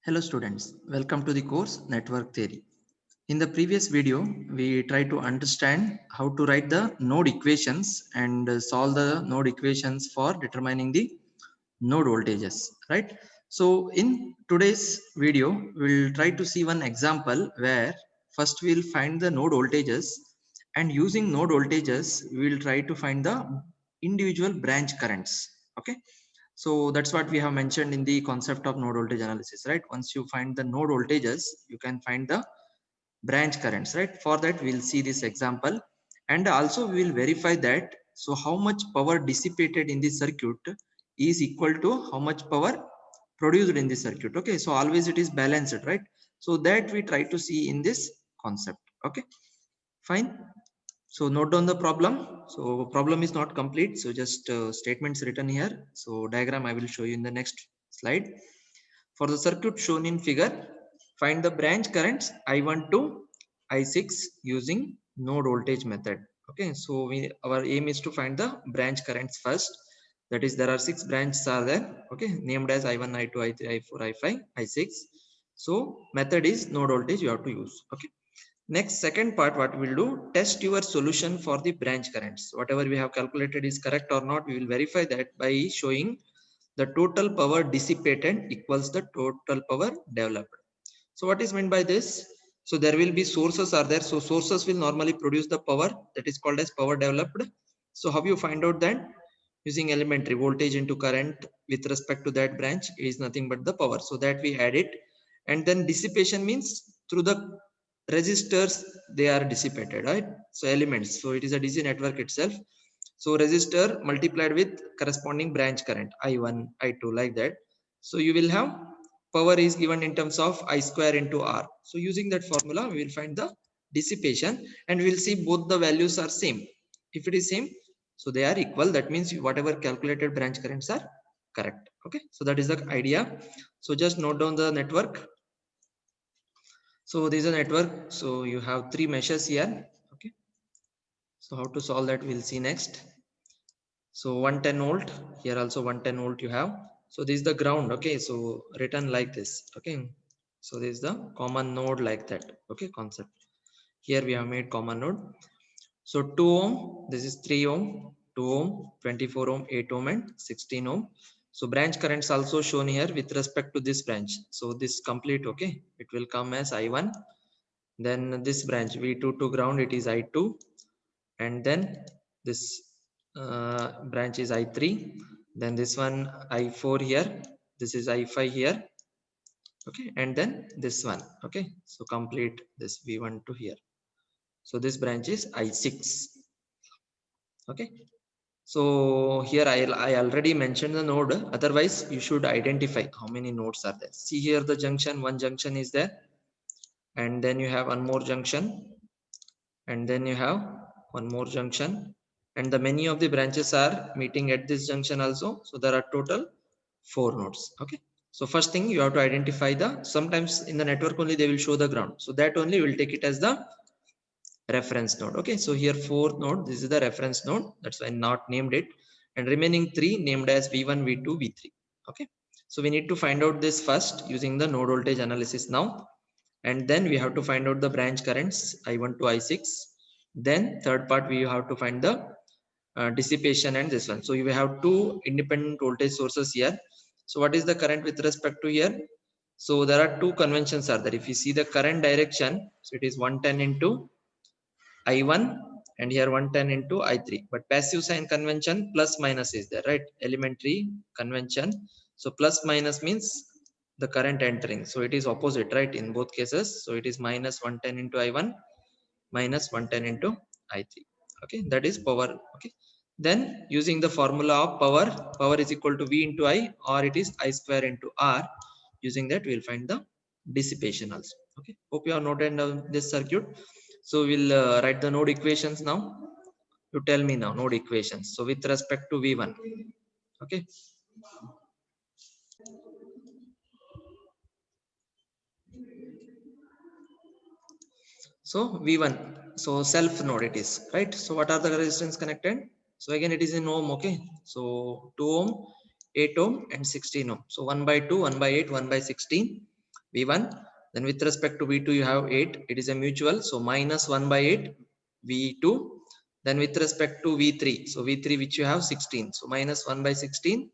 Hello students, welcome to the course Network Theory. In the previous video, we tried to understand how to write the node equations and solve the node equations for determining the node voltages, right? So in today's video, we'll try to see one example where first we'll find the node voltages, and using node voltages, we'll try to find the individual branch currents, okay? So that's what we have mentioned in the concept of node voltage analysis, right? Once you find the node voltages, you can find the branch currents, right? For that, we'll see this example, and also we will verify that. So how much power dissipated in the circuit is equal to how much power produced in the circuit. Okay, so always it is balanced, right? So that we try to see in this concept. Okay, fine. So note down the problem. So problem is not complete, so just statements written here. So diagram I will show you in the next slide. For the circuit shown in figure, find the branch currents I1 to I6 using node voltage method. Okay, so our aim is to find the branch currents first. That is, there are 6 branches are there, okay, named as I1, I2, I3, I4, I5, I6. So method is node voltage you have to use. Okay, next, second part, what we'll do, test your solution for the branch currents. Whatever we have calculated is correct or not, we will verify that by showing the total power dissipated equals the total power developed. So what is meant by this? So there will be sources are there. So sources will normally produce the power, that is called as power developed. So how you find out that? Using elementary voltage into current with respect to that branch is nothing but the power. So that we add it. And then dissipation means through the resistors they are dissipated, right? So elements. So it is a DC network itself. So resistor multiplied with corresponding branch current I1, I2 like that. So you will have power is given in terms of I square into R. So using that formula, we will find the dissipation, and we will see both the values are same. If it is same, so they are equal. That means whatever calculated branch currents are correct. Okay, so that is the idea. So just note down the network. So this is a network. So you have 3 meshes here. Okay, so how to solve that we'll see next. So 110 volt, here also 110 volt you have. So this is the ground. Okay, so written like this. Okay, so this is the common node like that. Okay, concept. Here we have made common node. So 2 ohm, this is 3 ohm, 2 ohm, 24 ohm, 8 ohm and 16 ohm. So branch currents also shown here with respect to this branch. So this complete, okay, it will come as I1. Then this branch V2 to ground, it is I2. And then this branch is I3. Then this one I4 here. This is I5 here. Okay, and then this one. Okay, so complete this V1 to here. So this branch is I6. Okay, so here I already mentioned the node. Otherwise, you should identify how many nodes are there. See here the junction, one junction is there, and then you have one more junction, and then you have one more junction, and the many of the branches are meeting at this junction also. So there are total 4 nodes. Okay, so first thing you have to identify the, sometimes in the network only they will show the ground, so that only will take it as the reference node. Okay, so here 4th node, this is the reference node, that's why I not named it, and remaining 3 named as V1, V2, V3. Okay, so we need to find out this first using the node voltage analysis now, and then we have to find out the branch currents I1 to I6. Then third part, we have to find the dissipation and this one. So you have 2 independent voltage sources here. So what is the current with respect to here? So there are 2 conventions are there. If you see the current direction, so it is 110 into I1, and here 110 into I3. But passive sign convention, plus minus is there, right? Elementary convention. So plus minus means the current entering. So it is opposite, right? In both cases. So it is minus 110 into I1, minus 110 into I3. Okay, that is power. Okay. Then using the formula of power, power is equal to V into I, or it is I square into R. Using that, we will find the dissipation also. Okay, hope you have noted down this circuit. So we'll write the node equations now. You tell me now node equations. So with respect to V1, okay. So V1, so self node it is, right? So what are the resistance connected? So again it is in ohm. Okay, so 2 ohm, 8 ohm and 16 ohm. So 1 by 2, 1 by 8, 1 by 16. V1. Then with respect to V2 you have 8, it is a mutual, so minus 1 by 8 V2. Then with respect to V3, so V3 which you have 16, so minus 1 by 16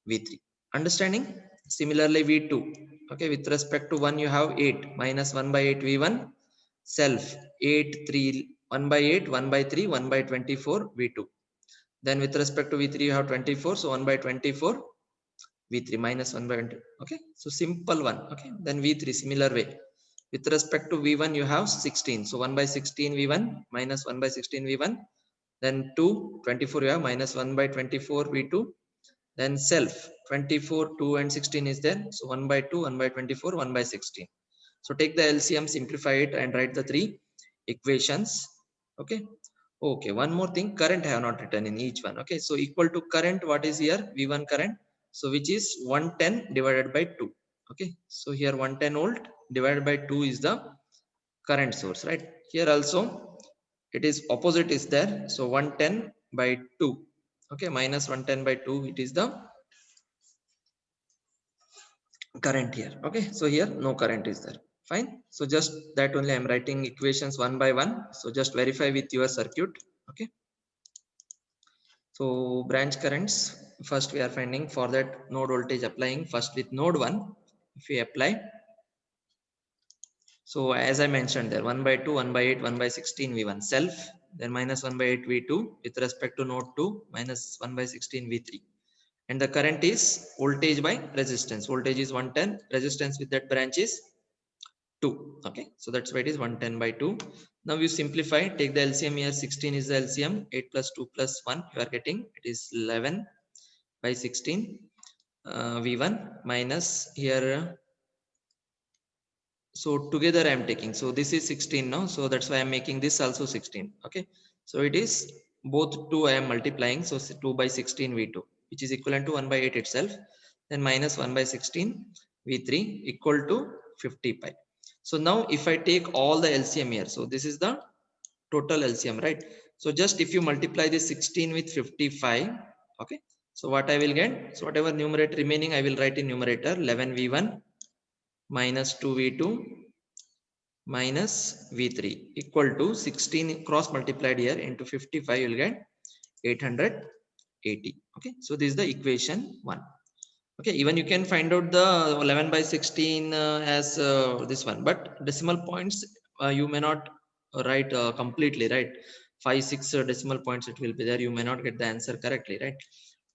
V3. Understanding? Similarly V2, okay, with respect to 1 you have 8, minus 1 by 8 V1, self 8 3 1 by 8 1 by 3 1 by 24 V2. Then with respect to V3 you have 24, so 1 by 24 V3 minus 1 by 20. Okay, so simple one. Okay, then V3 similar way. With respect to V1 you have 16, so 1 by 16 V1 minus 1 by 16 V1. Then 2 24 you have minus 1 by 24 V2. Then self 24 2 and 16 is there, so 1 by 2 1 by 24 1 by 16. So take the LCM, simplify it and write the three equations. Okay. Okay, one more thing, current I have not written in each one. Okay, so equal to current, what is here? V1 current, so which is 110 divided by 2. Okay, so here 110 volt divided by 2 is the current source, right? Here also it is opposite is there, so 110 by 2. Okay, minus 110 by 2, it is the current here. Okay, so here no current is there. Fine, so just that only I'm writing equations one by one, so just verify with your circuit. Okay, so branch currents, first we are finding for that node voltage applying first with node 1. If we apply, so as I mentioned there, 1 by 2 1 by 8 1 by 16 V1 self, then minus 1 by 8 V2 with respect to node 2, minus 1 by 16 V3. And the current is voltage by resistance, voltage is 110, resistance with that branch is 2. Okay, so that's why it is 110 by 2. Now you simplify, take the LCM here, 16 is the LCM, 8 plus 2 plus 1 you are getting, it is 11 by 16 V1 minus here, so together I am taking, so this is 16 now, so that's why I am making this also 16. Okay, so it is both 2 I am multiplying, so 2 by 16 V2 which is equivalent to 1 by 8 itself, then minus 1 by 16 V3 equal to 50 pi. So now if I take all the LCM here, so this is the total LCM, right? So just if you multiply this 16 with 55, okay, so what I will get, so whatever numerator remaining I will write in numerator, 11 V1 minus 2 V2 minus V3 equal to 16 cross multiplied here into 55, you will get 880. Okay, so this is the equation 1. Okay, even you can find out the 11 by 16 as this one, but decimal points you may not write completely, right? 5 6 decimal points it will be there, you may not get the answer correctly, right?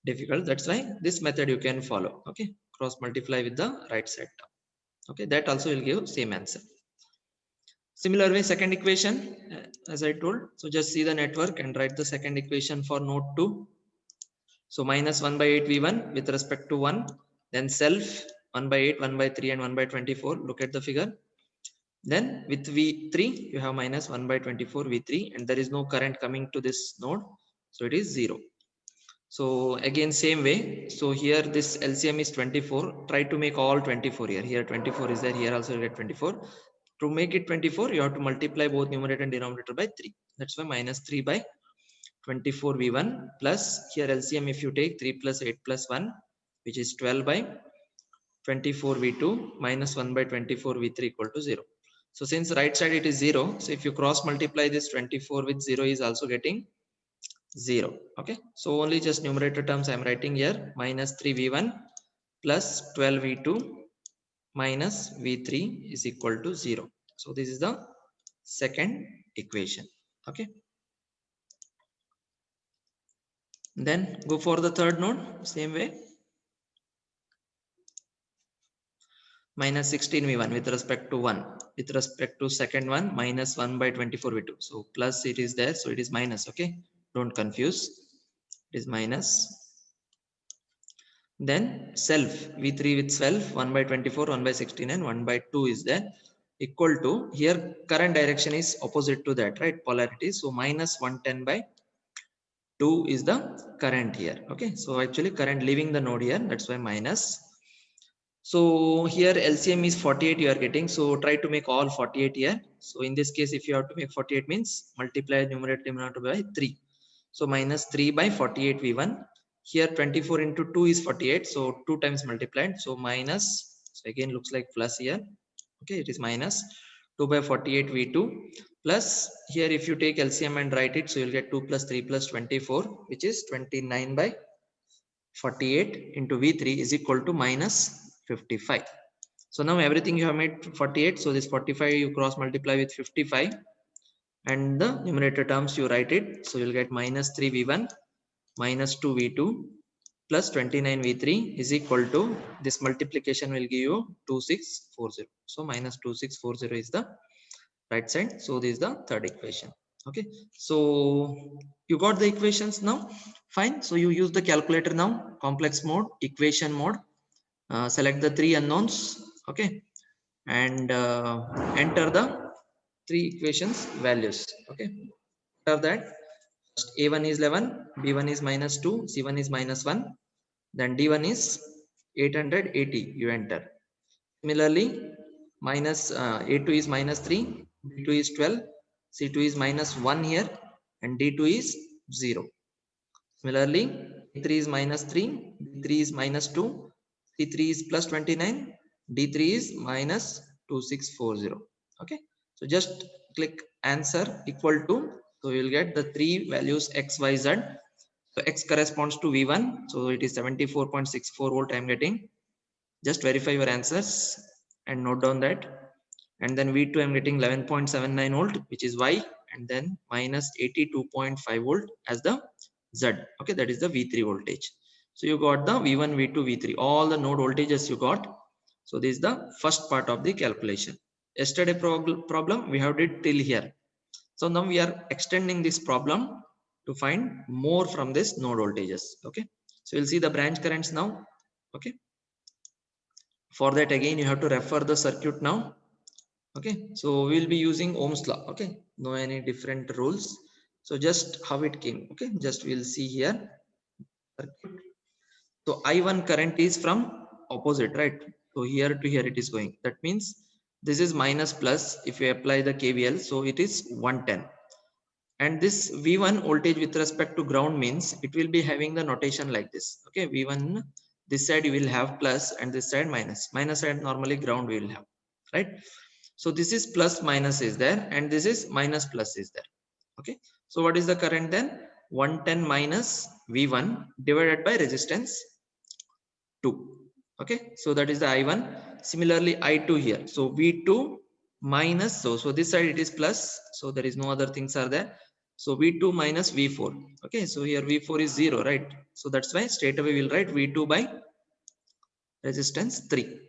Difficult, that's why this method you can follow. Okay, cross multiply with the right side term. Okay, that also will give same answer. Similar way, second equation, as I told, so just see the network and write the second equation for node 2. So minus 1 by 8 V1 with respect to 1, then self 1 by 8 1 by 3 and 1 by 24, look at the figure. Then with V3 you have minus 1 by 24 V3 and there is no current coming to this node, so it is 0. So again same way, so here this LCM is 24, try to make all 24 here, here 24 is there, here also you get 24. To make it 24 you have to multiply both numerator and denominator by 3, that's why minus 3 by 24 V1 plus here LCM if you take 3 plus 8 plus 1 which is 12 by 24 V2 minus 1 by 24 V3 equal to 0. So since right side it is 0, so if you cross multiply this 24 with 0 is also getting 0. Okay, so only just numerator terms I am writing here, minus 3 V1 plus 12 V2 minus V3 is equal to 0. So this is the second equation. Okay, then go for the third node, same way, minus 16 V1 with respect to 1, with respect to second one minus 1 by 24 V2, so plus it is there, so it is minus. Okay, don't confuse, it is minus. Then self V3 with self 1 by 24 1 by 16 and 1 by 2 is there, equal to here current direction is opposite to that, right? Polarity, so minus 110 by 2 is the current here. Okay, so actually current leaving the node here, that's why minus. So here LCM is 48 you are getting, so try to make all 48 here. So in this case if you have to make 48 means multiply numerator denominator by 3, so minus 3 by 48 V1, here 24 into 2 is 48, so 2 times multiplied, so minus So again looks like plus here. Okay, it is minus 2 by 48 V2 plus here if you take LCM and write it, so you'll get 2 plus 3 plus 24, which is 29 by 48 into V3 is equal to minus 55. So now everything you have made 48. So this 45 you cross multiply with 55 and the numerator terms you write it. So you'll get minus 3 V1 minus 2 V2 plus 29 V3 is equal to this multiplication will give you 2640. So minus 2640 is the right side. So this is the third equation. Okay, so you got the equations now. Fine. So you use the calculator now, complex mode, equation mode, select the three unknowns. Okay, and enter the three equations values. Okay, after that a1 is 11, b1 is minus 2, c1 is minus 1, then d1 is 880 you enter. Similarly, minus a2 is minus 3, b2 is 12, c2 is minus 1 here, and d2 is 0. Similarly, a3 is minus 3, b3 is minus 2, c3 is plus 29, d3 is minus 2640. Okay, so just click answer equal to, so you'll get the three values x, y, z. So x corresponds to v1, so it is 74.64 volt I am getting. Just verify your answers and note down that. And then v2 I'm getting 11.79 volt, which is y, and then minus 82.5 volt as the z. Okay, that is the v3 voltage. So you got the v1, v2, v3, all the node voltages you got. So this is the first part of the calculation. Yesterday problem we have did till here. So now we are extending this problem to find more from this node voltages. Okay, so we'll see the branch currents now. Okay, for that again you have to refer the circuit now. Okay, so we'll be using Ohm's law. Okay, no any different rules. So just how it came. Okay, just we'll see here. So I1 current is from opposite, right? So here to here it is going. That means this is minus plus. If you apply the KVL, so it is 110. And this V1 voltage with respect to ground means it will be having the notation like this. Okay, V1 this side you will have plus and this side minus. Minus side normally ground we will have, right? So this is plus minus is there and this is minus plus is there. Okay, so what is the current then? 110 minus V1 divided by resistance 2. Okay, so that is the I1. Similarly I2 here. So V2 minus, so this side it is plus, so there is no other things are there. So V2 minus V4. Okay, so here V4 is 0, right? So that's why straight away we'll write V2 by resistance 3.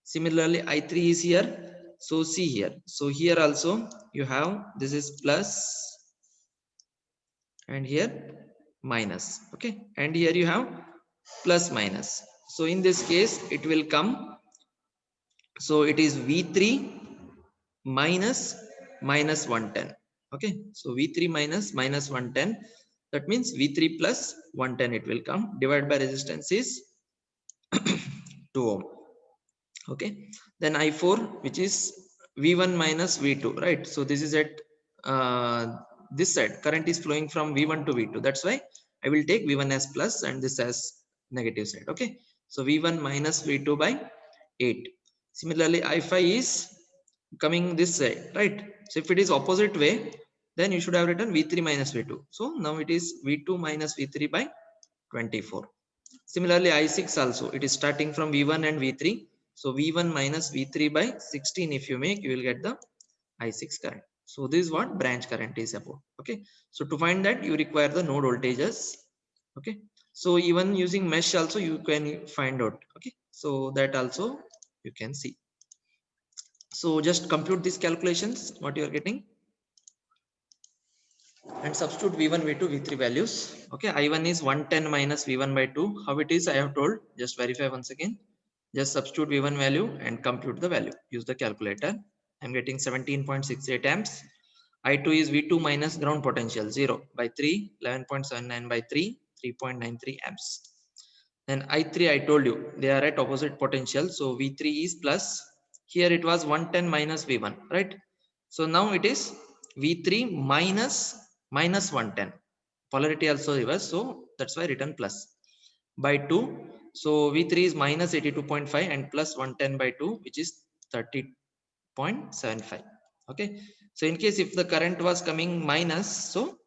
Similarly I3 is here. So see here. So here also you have this is plus and here minus. Okay, and here you have plus minus. So in this case it will come, so it is V3 minus minus 110. Okay, so V3 minus minus 110, that means V3 plus 110 it will come, divided by resistance is 2 ohm. Okay, then I4 which is V1 minus V2, right? So this is at this side current is flowing from V1 to V2, that's why I will take V1 as plus and this as negative side. Okay, so V1 minus V2 by 8. Similarly I5 is coming this side, right? So if it is opposite way, then you should have written V3 minus V2. So now it is V2 minus V3 by 24. Similarly I6 also, it is starting from V1 and V3. So V1 minus V3 by 16 if you make, you will get the I6 current. So this is what branch current is about. Okay, so to find that you require the node voltages. Okay, so even using mesh also you can find out. Okay, so that also you can see. So just compute these calculations what you are getting and substitute v1, v2, v3 values. Okay, I1 is 110 minus v1 by 2. How it is I have told, just verify once again. Just substitute v1 value and compute the value. Use the calculator. I'm getting 17.68 amps. I2 is v2 minus ground potential 0 by 3, 11.79 by 3, 3.93 amps. Then I3 I told you they are at opposite potential, so v3 is plus. Here it was 110 minus v1, right? So now it is v3 minus minus 110. Polarity also reverse, so that's why written plus by 2. So V3 is minus 82.5 and plus 110 by 2, which is 30.75. Okay. So in case if the current was coming minus, so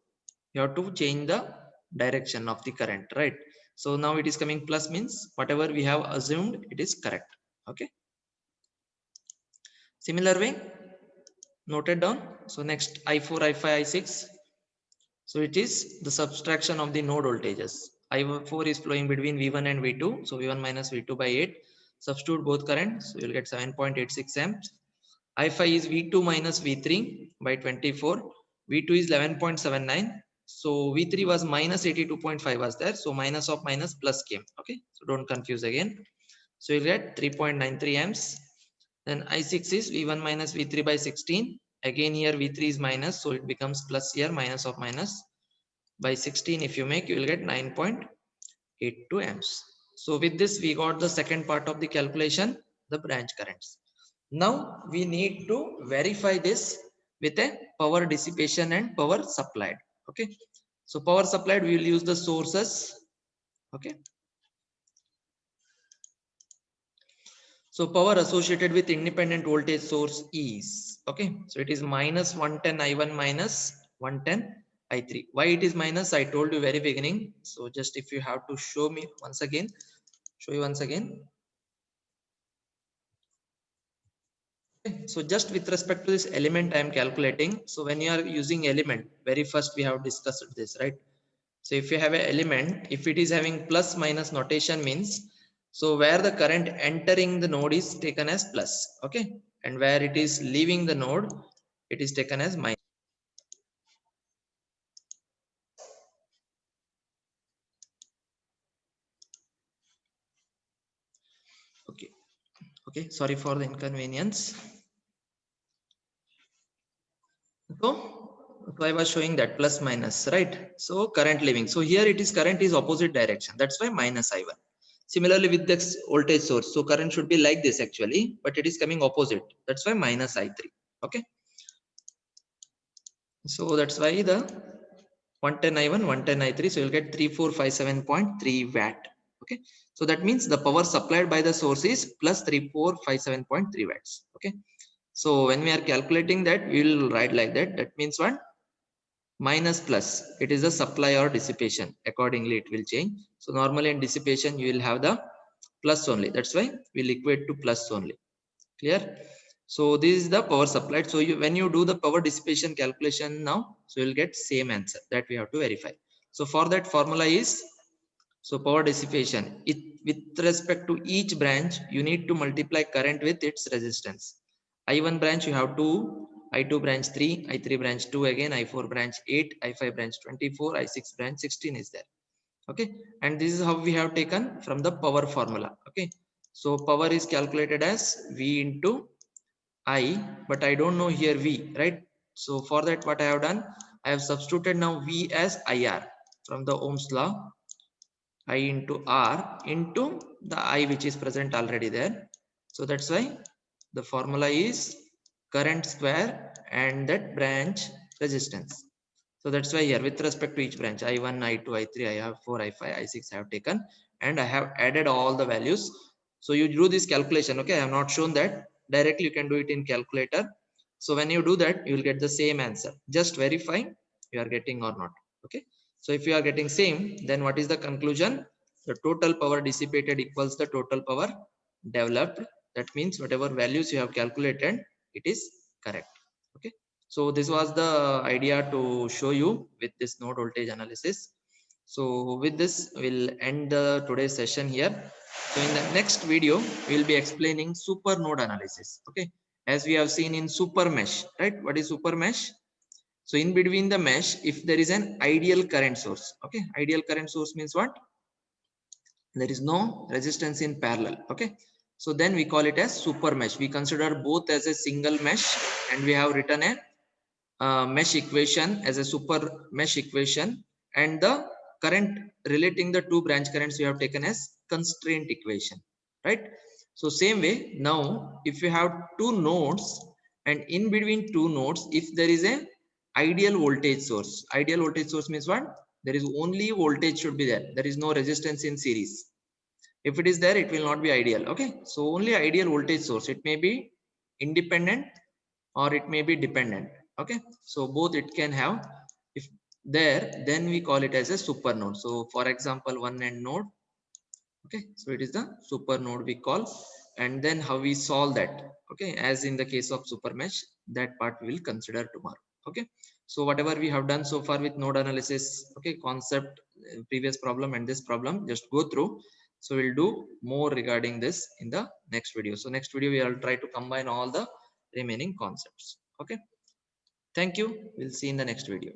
you have to change the direction of the current, right? So now it is coming plus, means whatever we have assumed it is correct. Okay. Similar way, noted down. So next I4, I5, I6. So it is the subtraction of the node voltages. I4 is flowing between V1 and V2. So V1 minus V2 by 8. Substitute both currents. So you'll get 7.86 amps. I5 is V2 minus V3 by 24. V2 is 11.79. So V3 was minus 82.5 was there. So minus of minus plus came. Okay. So don't confuse again. So you'll get 3.93 amps. Then I6 is V1 minus V3 by 16. Again here V3 is minus. So it becomes plus here, minus of minus by 16. If you make, you will get 9.82 amps. So with this, we got the second part of the calculation, the branch currents. Now we need to verify this with a power dissipation and power supplied. Okay. So power supplied, we will use the sources. Okay. So power associated with independent voltage source is, okay. So it is minus 110 I1 minus 110 I3. Why it is minus? I told you very beginning. So just if you have to show me once again, show you once again. Okay. So just with respect to this element I am calculating. So when you are using element, very first we have discussed this, right? So if you have an element, if it is having plus minus notation, means so where the current entering the node is taken as plus, okay, and where it is leaving the node, it is taken as minus. Okay, okay, sorry for the inconvenience. So I was showing that plus minus, right? So current leaving. So here it is, current is opposite direction. That's why minus I1. Similarly with this voltage source, so current should be like this actually, but it is coming opposite. That's why minus I3. Okay. So that's why the 110 I1, 110 I3. So you'll get 3457.3 watt. Okay. So that means the power supplied by the source is plus 3457.3 watts. Okay. So when we are calculating that, we will write like that. That means what? Minus plus. It is a supply or dissipation. Accordingly, it will change. So normally in dissipation, you will have the plus only. That's why we'll equate to plus only. Clear? So this is the power supplied. So when you do the power dissipation calculation now, so you'll get same answer that we have to verify. So for that, formula is, so power dissipation, it with respect to each branch, you need to multiply current with its resistance. I1 branch you have 2, I2 branch 3, I3 branch 2 again, I4 branch 8, I5 branch 24, I6 branch 16 is there. Okay, and this is how we have taken from the power formula. Okay, so power is calculated as V into I, but I don't know here V, right? So for that, what I have done, I have substituted now V as IR from the Ohm's law. I into R into the I which is present already there. So that's why the formula is current square and that branch resistance. So that's why here with respect to each branch, I1, I2, I3, I have 4, I5, I6 I have taken, and I have added all the values. So you do this calculation. Okay, I have not shown that. Directly you can do it in calculator. So when you do that, you will get the same answer. Just verify you are getting or not. Okay. So if you are getting same, then what is the conclusion? The total power dissipated equals the total power developed. That means whatever values you have calculated, it is correct. Okay. So this was the idea to show you with this node voltage analysis. So with this, we'll end the today's session here. So in the next video, we'll be explaining super node analysis. Okay. As we have seen in super mesh, right? What is super mesh? So in between the mesh, if there is an ideal current source, okay, ideal current source means what? There is no resistance in parallel. Okay, so then we call it as super mesh. We consider both as a single mesh, and we have written a mesh equation as a super mesh equation, and the current relating the two branch currents we have taken as constraint equation, right? So same way, now if you have two nodes, and in between two nodes, if there is a ideal voltage source, ideal voltage source means what? There is only voltage should be there. There is no resistance in series. If it is there, it will not be ideal. Okay, so only ideal voltage source, it may be independent or it may be dependent. Okay, so both it can have. If there, then we call it as a super node. So for example, one end node. Okay, so it is the super node we call. And then how we solve that, okay, as in the case of super mesh, that part we will consider tomorrow. Okay, so whatever we have done so far with node analysis, okay, concept, previous problem and this problem, just go through. So we'll do more regarding this in the next video. So next video we will try to combine all the remaining concepts. Okay, thank you, we'll see in the next video.